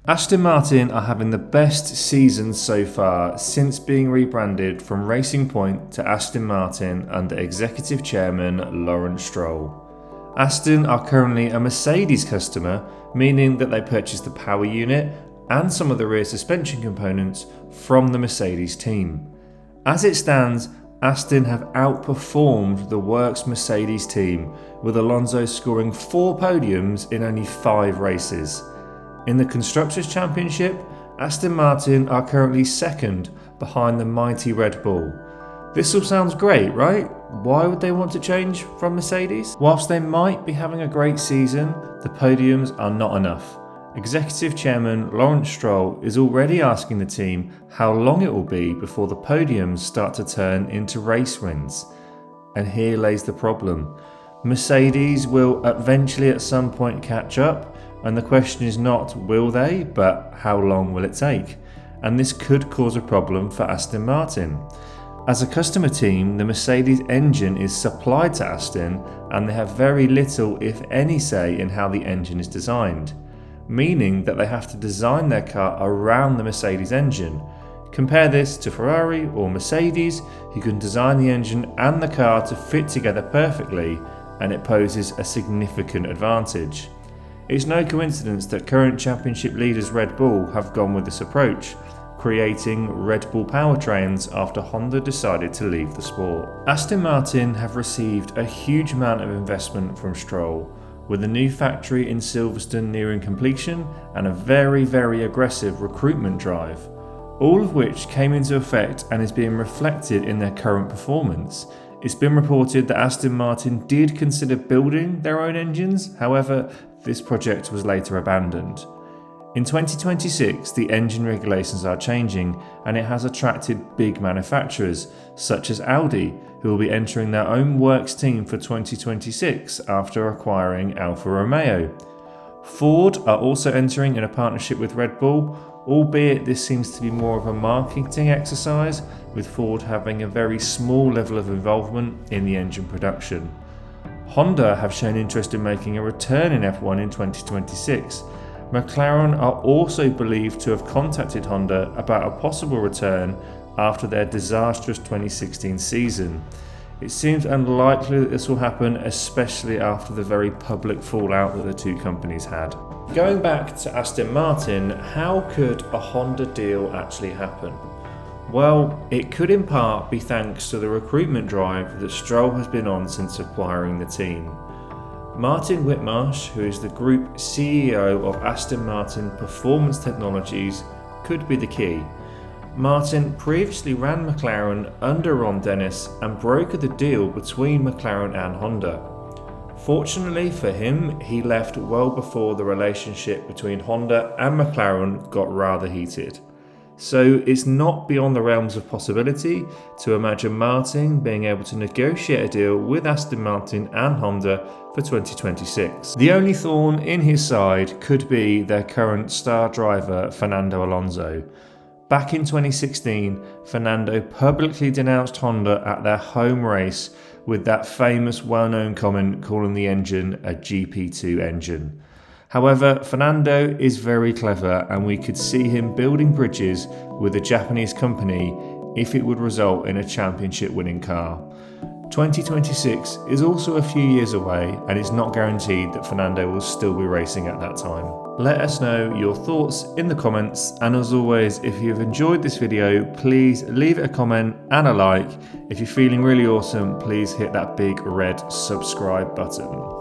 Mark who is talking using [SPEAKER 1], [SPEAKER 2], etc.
[SPEAKER 1] Aston Martin are having the best season so far since being rebranded from Racing Point to Aston Martin under Executive Chairman Lawrence Stroll. Aston are currently a Mercedes customer, meaning that they purchase the power unit and some of the rear suspension components from the Mercedes team. As it stands, Aston have outperformed the works Mercedes team, with Alonso scoring 4 podiums in only 5 races. In the Constructors' Championship, Aston Martin are currently second behind the mighty Red Bull. This all sounds great, right? Why would they want to change from Mercedes? Whilst they might be having a great season, the podiums are not enough. Executive Chairman Lawrence Stroll is already asking the team how long it will be before the podiums start to turn into race wins. And here lays the problem. Mercedes will eventually at some point catch up, and the question is not will they, but how long will it take? And this could cause a problem for Aston Martin. As a customer team, the Mercedes engine is supplied to Aston, and they have very little, if any, say in how the engine is designed, meaning that they have to design their car around the Mercedes engine. Compare this to Ferrari or Mercedes, who can design the engine and the car to fit together perfectly, and it poses a significant advantage. It's no coincidence that current championship leaders Red Bull have gone with this approach, creating Red Bull powertrains after Honda decided to leave the sport. Aston Martin have received a huge amount of investment from Stroll, with a new factory in Silverstone nearing completion and a very aggressive recruitment drive, all of which came into effect and is being reflected in their current performance. It's been reported that Aston Martin did consider building their own engines, however, this project was later abandoned. In 2026, the engine regulations are changing, and it has attracted big manufacturers such as Audi, who will be entering their own works team for 2026 after acquiring Alfa Romeo. Ford are also entering in a partnership with Red Bull, albeit this seems to be more of a marketing exercise, with Ford having a very small level of involvement in the engine production. Honda have shown interest in making a return in F1 in 2026. McLaren are also believed to have contacted Honda about a possible return after their disastrous 2016 season. It seems unlikely that this will happen, especially after the very public fallout that the two companies had. Going back to Aston Martin, how could a Honda deal actually happen? Well, it could in part be thanks to the recruitment drive that Stroll has been on since acquiring the team. Martin Whitmarsh, who is the Group CEO of Aston Martin Performance Technologies, could be the key. Martin previously ran McLaren under Ron Dennis and brokered the deal between McLaren and Honda. Fortunately for him, he left well before the relationship between Honda and McLaren got rather heated. So it's not beyond the realms of possibility to imagine Martin being able to negotiate a deal with Aston Martin and Honda for 2026. The only thorn in his side could be their current star driver Fernando Alonso. Back in 2016, Fernando publicly denounced Honda at their home race with that famous well-known comment calling the engine a GP2 engine. However, Fernando is very clever, and we could see him building bridges with a Japanese company if it would result in a championship winning car. 2026 is also a few years away, and it's not guaranteed that Fernando will still be racing at that time. Let us know your thoughts in the comments, and as always, if you've enjoyed this video, please leave it a comment and a like. If you're feeling really awesome, please hit that big red subscribe button.